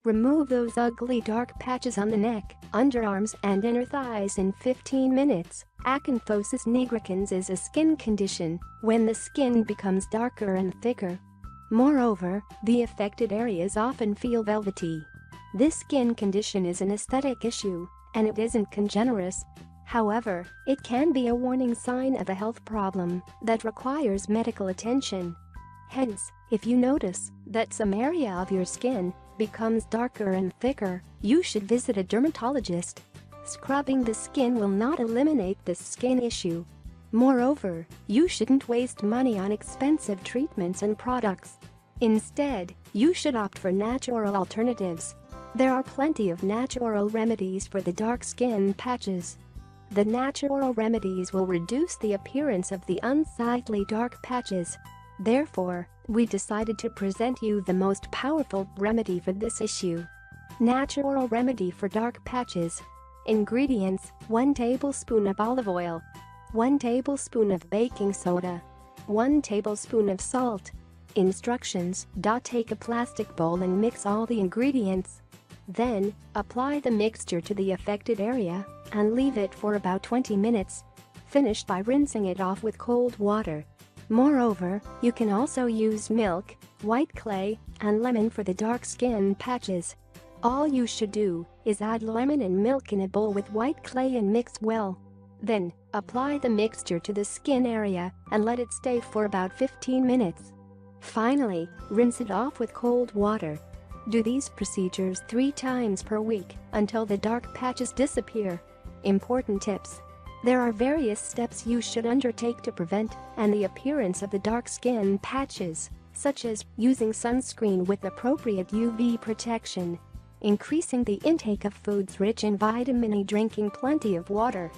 Remove those ugly dark patches on the neck, underarms and inner thighs in 15 minutes. Acanthosis nigricans is a skin condition when the skin becomes darker and thicker. Moreover, the affected areas often feel velvety. This skin condition is an aesthetic issue, and it isn't congenital. However, it can be a warning sign of a health problem that requires medical attention. Hence, if you notice that some area of your skin becomes darker and thicker, you should visit a dermatologist. Scrubbing the skin will not eliminate this skin issue. Moreover, you shouldn't waste money on expensive treatments and products. Instead, you should opt for natural alternatives. There are plenty of natural remedies for the dark skin patches. The natural remedies will reduce the appearance of the unsightly dark patches. Therefore, we decided to present you the most powerful remedy for this issue. Natural remedy for dark patches. Ingredients: 1 tablespoon of olive oil, 1 tablespoon of baking soda, 1 tablespoon of salt. Instructions: take a plastic bowl and mix all the ingredients. Then, apply the mixture to the affected area and leave it for about 20 minutes. Finish by rinsing it off with cold water. Moreover, you can also use milk, white clay, and lemon for the dark skin patches. All you should do is add lemon and milk in a bowl with white clay and mix well. Then, apply the mixture to the skin area and let it stay for about 15 minutes. Finally, rinse it off with cold water. Do these procedures 3 times per week until the dark patches disappear. Important tips: there are various steps you should undertake to prevent the appearance of the dark skin patches, such as using sunscreen with appropriate UV protection, increasing the intake of foods rich in vitamin E, drinking plenty of water,